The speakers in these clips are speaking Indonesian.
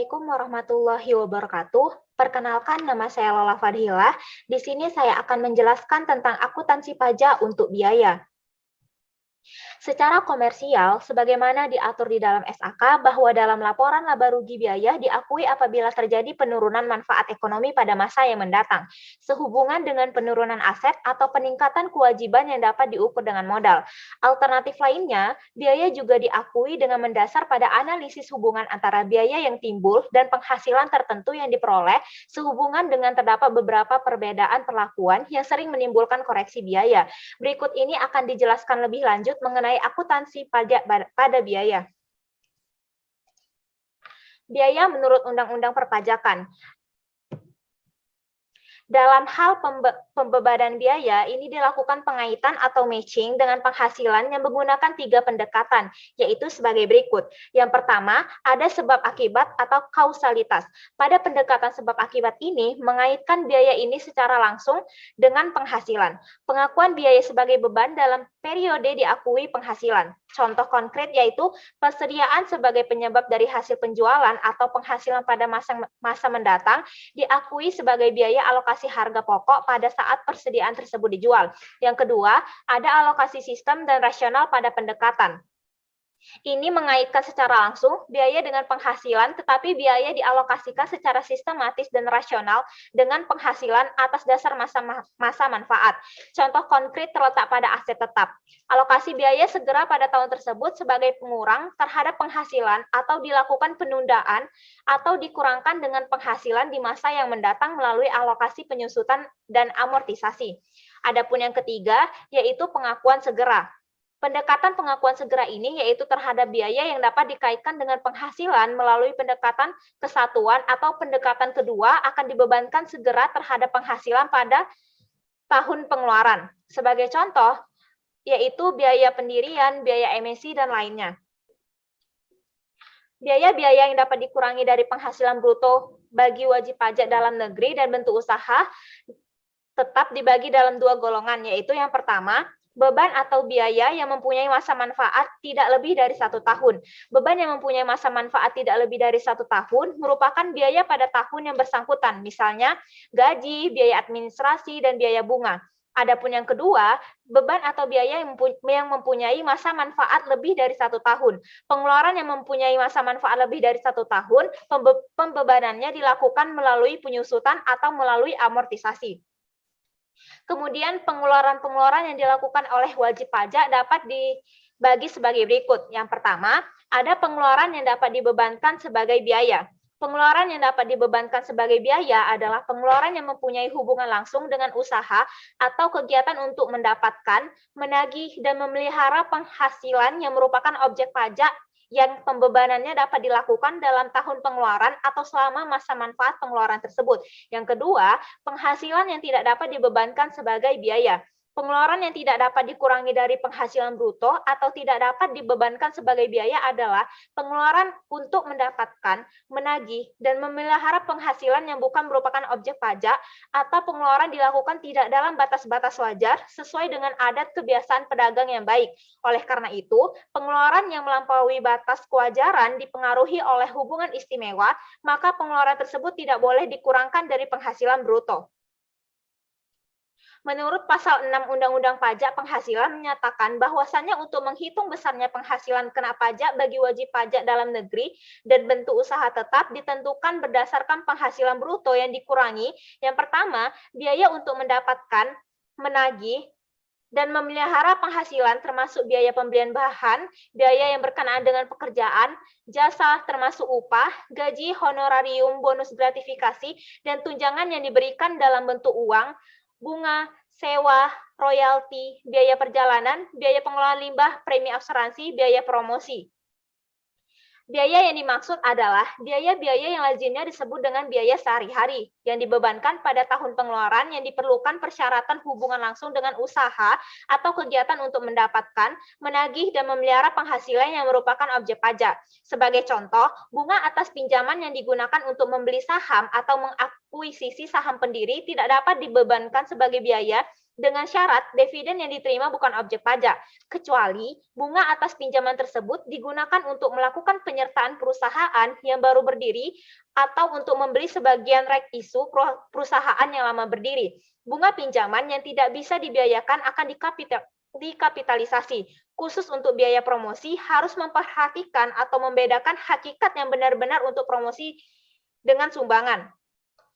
Assalamualaikum warahmatullahi wabarakatuh. Perkenalkan, nama saya Lola Fadhilah. Di sini saya akan menjelaskan tentang akuntansi pajak untuk biaya. Secara komersial, sebagaimana diatur di dalam SAK bahwa dalam laporan laba rugi biaya diakui apabila terjadi penurunan manfaat ekonomi pada masa yang mendatang, sehubungan dengan penurunan aset atau peningkatan kewajiban yang dapat diukur dengan modal. Alternatif lainnya, biaya juga diakui dengan mendasar pada analisis hubungan antara biaya yang timbul dan penghasilan tertentu yang diperoleh, sehubungan dengan terdapat beberapa perbedaan perlakuan yang sering menimbulkan koreksi biaya. Berikut ini akan dijelaskan lebih lanjut mengenai akuntansi pajak pada biaya. Biaya menurut Undang-Undang Perpajakan. Dalam hal pembebanan biaya, ini dilakukan pengaitan atau matching dengan penghasilan yang menggunakan 3 pendekatan, yaitu sebagai berikut. Yang pertama, ada sebab akibat atau kausalitas. Pada pendekatan sebab akibat ini, mengaitkan biaya ini secara langsung dengan penghasilan. Pengakuan biaya sebagai beban dalam periode diakui penghasilan. Contoh konkret yaitu persediaan sebagai penyebab dari hasil penjualan atau penghasilan pada masa mendatang diakui sebagai biaya alokasi harga pokok pada saat persediaan tersebut dijual. Yang kedua, ada alokasi sistem dan rasional pada pendekatan. Ini mengaitkan secara langsung biaya dengan penghasilan, tetapi biaya dialokasikan secara sistematis dan rasional dengan penghasilan atas dasar masa manfaat. Contoh konkret terletak pada aset tetap. Alokasi biaya segera pada tahun tersebut sebagai pengurang terhadap penghasilan atau dilakukan penundaan atau dikurangkan dengan penghasilan di masa yang mendatang melalui alokasi penyusutan dan amortisasi. Adapun yang ketiga, yaitu pengakuan segera. Pendekatan pengakuan segera ini yaitu terhadap biaya yang dapat dikaitkan dengan penghasilan melalui pendekatan kesatuan atau pendekatan kedua akan dibebankan segera terhadap penghasilan pada tahun pengeluaran. Sebagai contoh, yaitu biaya pendirian, biaya emisi, dan lainnya. Biaya-biaya yang dapat dikurangi dari penghasilan bruto bagi wajib pajak dalam negeri dan bentuk usaha tetap dibagi dalam 2 golongan, yaitu yang pertama, beban atau biaya yang mempunyai masa manfaat tidak lebih dari 1 tahun. Beban yang mempunyai masa manfaat tidak lebih dari 1 tahun merupakan biaya pada tahun yang bersangkutan, misalnya gaji, biaya administrasi, dan biaya bunga. Adapun yang kedua, beban atau biaya yang mempunyai masa manfaat lebih dari 1 tahun. Pengeluaran yang mempunyai masa manfaat lebih dari 1 tahun, pembebanannya dilakukan melalui penyusutan atau melalui amortisasi. Kemudian pengeluaran-pengeluaran yang dilakukan oleh wajib pajak dapat dibagi sebagai berikut. Yang pertama, ada pengeluaran yang dapat dibebankan sebagai biaya. Pengeluaran yang dapat dibebankan sebagai biaya adalah pengeluaran yang mempunyai hubungan langsung dengan usaha atau kegiatan untuk mendapatkan, menagih, dan memelihara penghasilan yang merupakan objek pajak yang pembebanannya dapat dilakukan dalam tahun pengeluaran atau selama masa manfaat pengeluaran tersebut. Yang kedua, penghasilan yang tidak dapat dibebankan sebagai biaya. Pengeluaran yang tidak dapat dikurangi dari penghasilan bruto atau tidak dapat dibebankan sebagai biaya adalah pengeluaran untuk mendapatkan, menagih, dan memelihara penghasilan yang bukan merupakan objek pajak atau pengeluaran dilakukan tidak dalam batas-batas wajar sesuai dengan adat kebiasaan pedagang yang baik. Oleh karena itu, pengeluaran yang melampaui batas kewajaran dipengaruhi oleh hubungan istimewa, maka pengeluaran tersebut tidak boleh dikurangkan dari penghasilan bruto. Menurut pasal 6 Undang-Undang Pajak Penghasilan menyatakan bahwasannya untuk menghitung besarnya penghasilan kena pajak bagi wajib pajak dalam negeri dan bentuk usaha tetap ditentukan berdasarkan penghasilan bruto yang dikurangi. Yang pertama, biaya untuk mendapatkan, menagih, dan memelihara penghasilan termasuk biaya pembelian bahan, biaya yang berkenaan dengan pekerjaan, jasa termasuk upah, gaji, honorarium, bonus gratifikasi, dan tunjangan yang diberikan dalam bentuk uang, bunga, sewa, royalti, biaya perjalanan, biaya pengelolaan limbah, premi asuransi, biaya promosi. Biaya yang dimaksud adalah biaya-biaya yang lazimnya disebut dengan biaya sehari-hari, yang dibebankan pada tahun pengeluaran yang diperlukan persyaratan hubungan langsung dengan usaha atau kegiatan untuk mendapatkan, menagih, dan memelihara penghasilan yang merupakan objek pajak. Sebagai contoh, bunga atas pinjaman yang digunakan untuk membeli saham atau mengakuisisi saham pendiri tidak dapat dibebankan sebagai biaya dengan syarat dividen yang diterima bukan objek pajak, kecuali bunga atas pinjaman tersebut digunakan untuk melakukan penyertaan perusahaan yang baru berdiri atau untuk membeli sebagian right issue perusahaan yang lama berdiri. Bunga pinjaman yang tidak bisa dibiayakan akan dikapitalisasi. Khusus untuk biaya promosi harus memperhatikan atau membedakan hakikat yang benar-benar untuk promosi dengan sumbangan.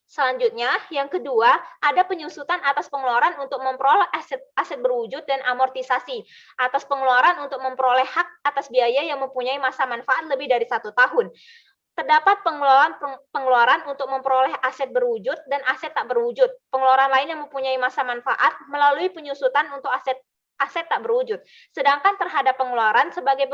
Selanjutnya, yang kedua, ada penyusutan atas pengeluaran untuk memperoleh aset berwujud dan amortisasi atas pengeluaran untuk memperoleh hak atas biaya yang mempunyai masa manfaat lebih dari 1 tahun. Terdapat pengeluaran untuk memperoleh aset berwujud dan aset tak berwujud. Pengeluaran lain yang mempunyai masa manfaat melalui penyusutan untuk aset tak berwujud. Sedangkan terhadap pengeluaran sebagai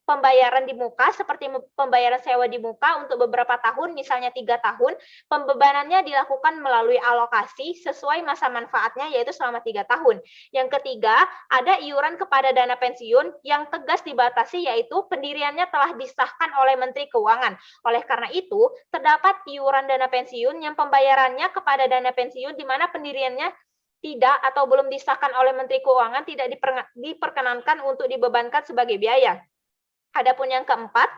pembayaran di muka seperti pembayaran sewa di muka untuk beberapa tahun, misalnya 3 tahun, pembebanannya dilakukan melalui alokasi sesuai masa manfaatnya yaitu selama 3 tahun. Yang ketiga, ada iuran kepada dana pensiun yang tegas dibatasi yaitu pendiriannya telah disahkan oleh Menteri Keuangan. Oleh karena itu, terdapat iuran dana pensiun yang pembayarannya kepada dana pensiun di mana pendiriannya tidak atau belum disahkan oleh Menteri Keuangan tidak diperkenankan untuk dibebankan sebagai biaya. Adapun yang keempat,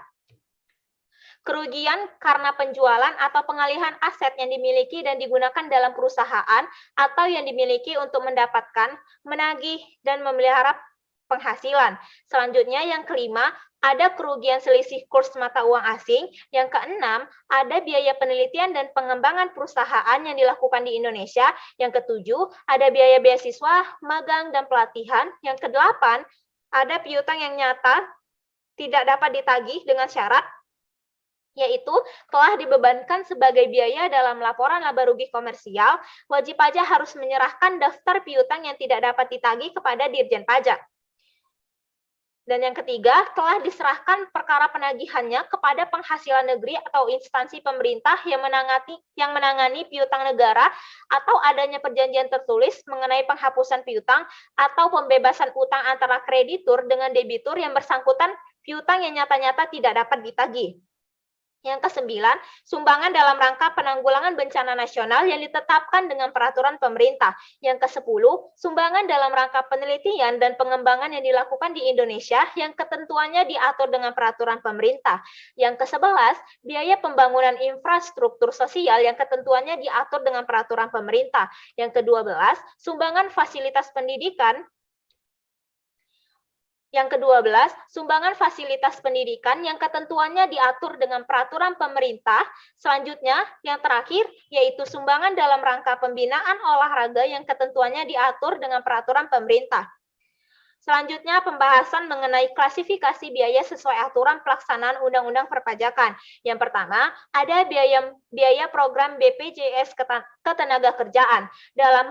kerugian karena penjualan atau pengalihan aset yang dimiliki dan digunakan dalam perusahaan atau yang dimiliki untuk mendapatkan, menagih, dan memelihara penghasilan. Selanjutnya yang kelima, ada kerugian selisih kurs mata uang asing. Yang keenam, ada biaya penelitian dan pengembangan perusahaan yang dilakukan di Indonesia. Yang ketujuh, ada biaya beasiswa, magang, dan pelatihan. Yang kedelapan, ada piutang yang nyata tidak dapat ditagih dengan syarat, yaitu telah dibebankan sebagai biaya dalam laporan laba rugi komersial. Wajib pajak harus menyerahkan daftar piutang yang tidak dapat ditagih kepada Dirjen Pajak. Dan yang ketiga, telah diserahkan perkara penagihannya kepada penghasilan negeri atau instansi pemerintah yang menangani piutang negara atau adanya perjanjian tertulis mengenai penghapusan piutang atau pembebasan utang antara kreditur dengan debitur yang bersangkutan piutang yang nyata-nyata tidak dapat ditagih. Yang kesembilan, sumbangan dalam rangka penanggulangan bencana nasional yang ditetapkan dengan peraturan pemerintah. Yang kesepuluh, sumbangan dalam rangka penelitian dan pengembangan yang dilakukan di Indonesia yang ketentuannya diatur dengan peraturan pemerintah. Yang kesebelas, biaya pembangunan infrastruktur sosial yang ketentuannya diatur dengan peraturan pemerintah. Yang kedua belas, sumbangan fasilitas pendidikan. Yang ke-12, sumbangan fasilitas pendidikan yang ketentuannya diatur dengan peraturan pemerintah. Selanjutnya, yang terakhir, yaitu sumbangan dalam rangka pembinaan olahraga yang ketentuannya diatur dengan peraturan pemerintah. Selanjutnya, pembahasan mengenai klasifikasi biaya sesuai aturan pelaksanaan Undang-Undang Perpajakan. Yang pertama, ada biaya program BPJS Ketenagakerjaan. Dalam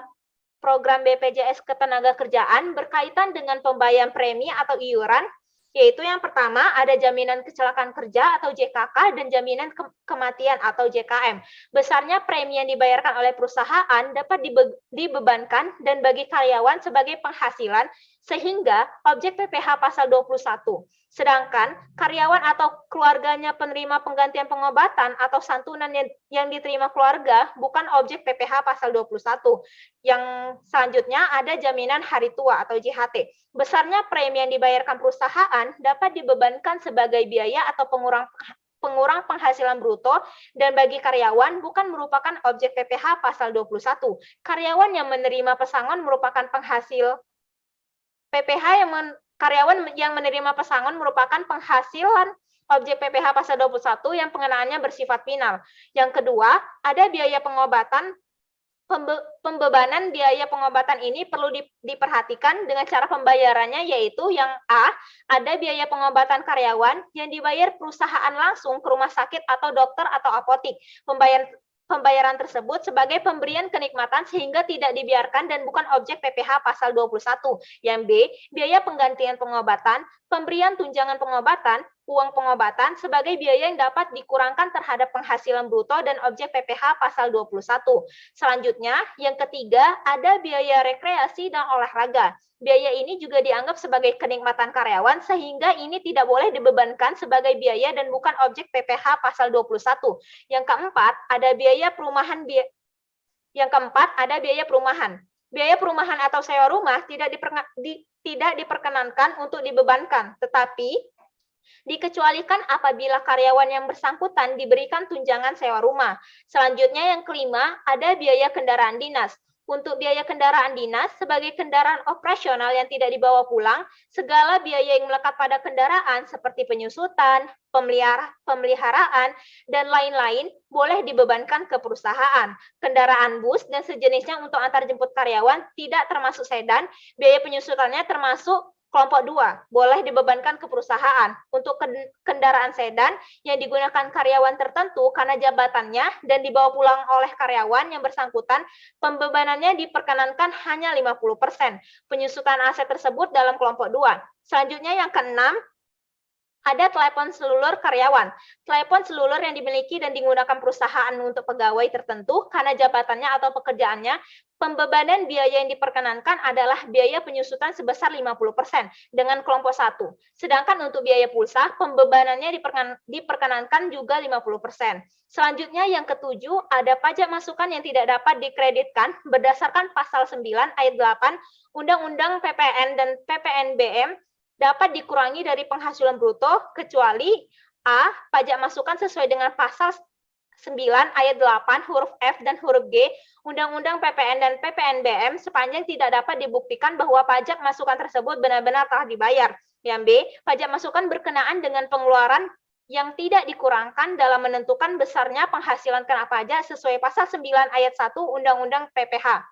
program BPJS Ketenagakerjaan berkaitan dengan pembayaran premi atau iuran, yaitu yang pertama ada jaminan kecelakaan kerja atau JKK dan jaminan kematian atau JKM. Besarnya premi yang dibayarkan oleh perusahaan dapat dibebankan dan bagi karyawan sebagai penghasilan sehingga objek PPh pasal 21. Sedangkan karyawan atau keluarganya penerima penggantian pengobatan atau santunan yang diterima keluarga bukan objek PPh pasal 21. Yang selanjutnya ada jaminan hari tua atau JHT. Besarnya premi yang dibayarkan perusahaan dapat dibebankan sebagai biaya atau pengurang penghasilan bruto dan bagi karyawan bukan merupakan objek PPh pasal 21. Karyawan yang menerima pesangon merupakan penghasil PPh karyawan yang menerima pesangon merupakan penghasilan objek PPh pasal 21 yang pengenaannya bersifat final. Yang kedua, ada biaya pengobatan. Pembebanan biaya pengobatan ini perlu diperhatikan dengan cara pembayarannya, yaitu yang A, ada biaya pengobatan karyawan yang dibayar perusahaan langsung ke rumah sakit atau dokter atau apotik. Pembayaran tersebut sebagai pemberian kenikmatan sehingga tidak dibiarkan dan bukan objek PPh pasal 21. Yang B, biaya penggantian pengobatan, pemberian tunjangan pengobatan, uang pengobatan sebagai biaya yang dapat dikurangkan terhadap penghasilan bruto dan objek PPh pasal 21. Selanjutnya, yang ketiga, ada biaya rekreasi dan olahraga. Biaya ini juga dianggap sebagai kenikmatan karyawan sehingga ini tidak boleh dibebankan sebagai biaya dan bukan objek PPh pasal 21. Yang keempat, ada biaya perumahan. Biaya perumahan atau sewa rumah tidak diperkenankan untuk dibebankan, tetapi dikecualikan apabila karyawan yang bersangkutan diberikan tunjangan sewa rumah. Selanjutnya yang kelima, ada biaya kendaraan dinas. Untuk biaya kendaraan dinas, sebagai kendaraan operasional yang tidak dibawa pulang, segala biaya yang melekat pada kendaraan seperti penyusutan, pemeliharaan, dan lain-lain boleh dibebankan ke perusahaan. Kendaraan bus dan sejenisnya untuk antar jemput karyawan tidak termasuk sedan, biaya penyusutannya termasuk kelompok 2, boleh dibebankan ke perusahaan. Untuk kendaraan sedan yang digunakan karyawan tertentu karena jabatannya dan dibawa pulang oleh karyawan yang bersangkutan, pembebanannya diperkenankan hanya 50%. Penyusutan aset tersebut dalam kelompok 2. Selanjutnya yang keenam, ada telepon seluler karyawan. Telepon seluler yang dimiliki dan digunakan perusahaan untuk pegawai tertentu karena jabatannya atau pekerjaannya, pembebanan biaya yang diperkenankan adalah biaya penyusutan sebesar 50% dengan kelompok 1. Sedangkan untuk biaya pulsa, pembebanannya diperkenankan juga 50%. Selanjutnya yang ketujuh, ada pajak masukan yang tidak dapat dikreditkan berdasarkan pasal 9 ayat 8 Undang-Undang PPN dan PPNBM dapat dikurangi dari penghasilan bruto kecuali A. Pajak masukan sesuai dengan pasal 9 ayat 8 huruf F dan huruf G Undang-Undang PPN dan PPNBM sepanjang tidak dapat dibuktikan bahwa pajak masukan tersebut benar-benar telah dibayar. Yang B. Pajak masukan berkenaan dengan pengeluaran yang tidak dikurangkan dalam menentukan besarnya penghasilan kena pajak sesuai pasal 9 ayat 1 Undang-Undang PPH.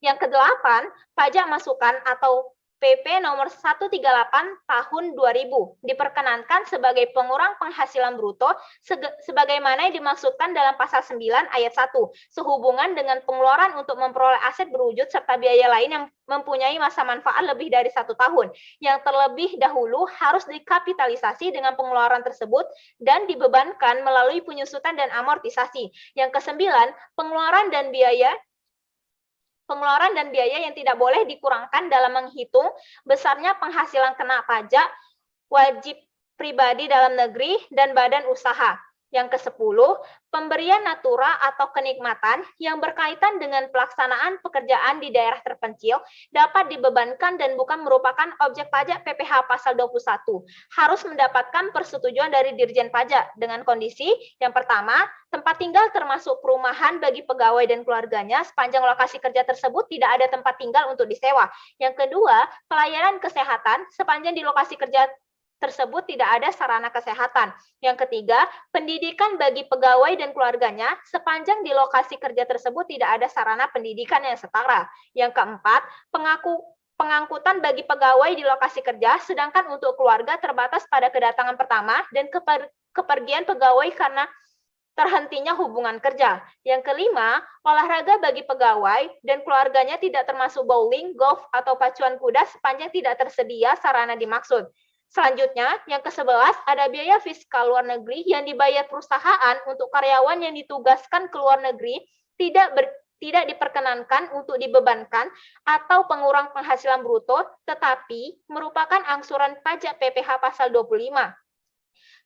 Yang kedelapan, pajak masukan atau PP nomor 138 tahun 2000 diperkenankan sebagai pengurang penghasilan bruto sebagaimana yang dimaksudkan dalam pasal 9 ayat 1 sehubungan dengan pengeluaran untuk memperoleh aset berwujud serta biaya lain yang mempunyai masa manfaat lebih dari 1 tahun yang terlebih dahulu harus dikapitalisasi dengan pengeluaran tersebut dan dibebankan melalui penyusutan dan amortisasi. Yang kesembilan, pengeluaran dan biaya yang tidak boleh dikurangkan dalam menghitung besarnya penghasilan kena pajak wajib pribadi dalam negeri dan badan usaha. Yang ke-10, pemberian natura atau kenikmatan yang berkaitan dengan pelaksanaan pekerjaan di daerah terpencil dapat dibebankan dan bukan merupakan objek pajak PPh pasal 21. Harus mendapatkan persetujuan dari Dirjen Pajak dengan kondisi yang pertama, tempat tinggal termasuk perumahan bagi pegawai dan keluarganya sepanjang lokasi kerja tersebut tidak ada tempat tinggal untuk disewa. Yang kedua, pelayanan kesehatan sepanjang di lokasi kerja tersebut tidak ada sarana kesehatan. Yang ketiga, pendidikan bagi pegawai dan keluarganya sepanjang di lokasi kerja tersebut tidak ada sarana pendidikan yang setara. Yang keempat, pengangkutan bagi pegawai di lokasi kerja, sedangkan untuk keluarga terbatas pada kedatangan pertama dan kepergian pegawai karena terhentinya hubungan kerja. Yang kelima, olahraga bagi pegawai dan keluarganya tidak termasuk bowling, golf, atau pacuan kuda sepanjang tidak tersedia sarana dimaksud. Selanjutnya, yang ke-11, ada biaya fiskal luar negeri yang dibayar perusahaan untuk karyawan yang ditugaskan ke luar negeri tidak diperkenankan untuk dibebankan atau pengurang penghasilan bruto, tetapi merupakan angsuran pajak PPh pasal 25.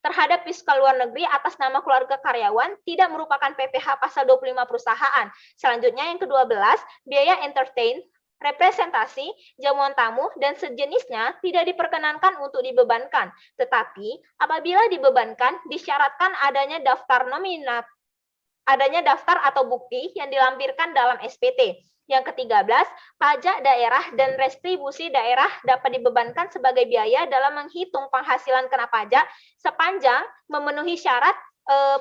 Terhadap fiskal luar negeri atas nama keluarga karyawan tidak merupakan PPh pasal 25 perusahaan. Selanjutnya, yang ke-12, biaya entertain, representasi, jamuan tamu, dan sejenisnya tidak diperkenankan untuk dibebankan. Tetapi, apabila dibebankan, disyaratkan adanya daftar atau bukti yang dilampirkan dalam SPT. Yang ke-13, pajak daerah dan restribusi daerah dapat dibebankan sebagai biaya dalam menghitung penghasilan kena pajak sepanjang memenuhi syarat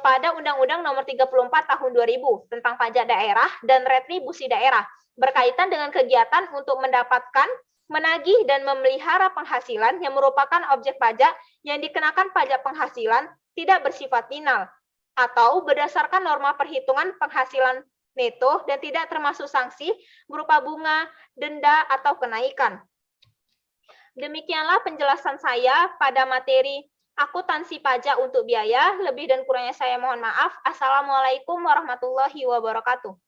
pada Undang-Undang Nomor 34 Tahun 2000 tentang pajak daerah dan retribusi daerah berkaitan dengan kegiatan untuk mendapatkan, menagih, dan memelihara penghasilan yang merupakan objek pajak yang dikenakan pajak penghasilan tidak bersifat final atau berdasarkan norma perhitungan penghasilan neto dan tidak termasuk sanksi berupa bunga, denda, atau kenaikan. Demikianlah penjelasan saya pada materi akuntansi pajak untuk biaya. Lebih dan kurangnya saya mohon maaf. Assalamualaikum warahmatullahi wabarakatuh.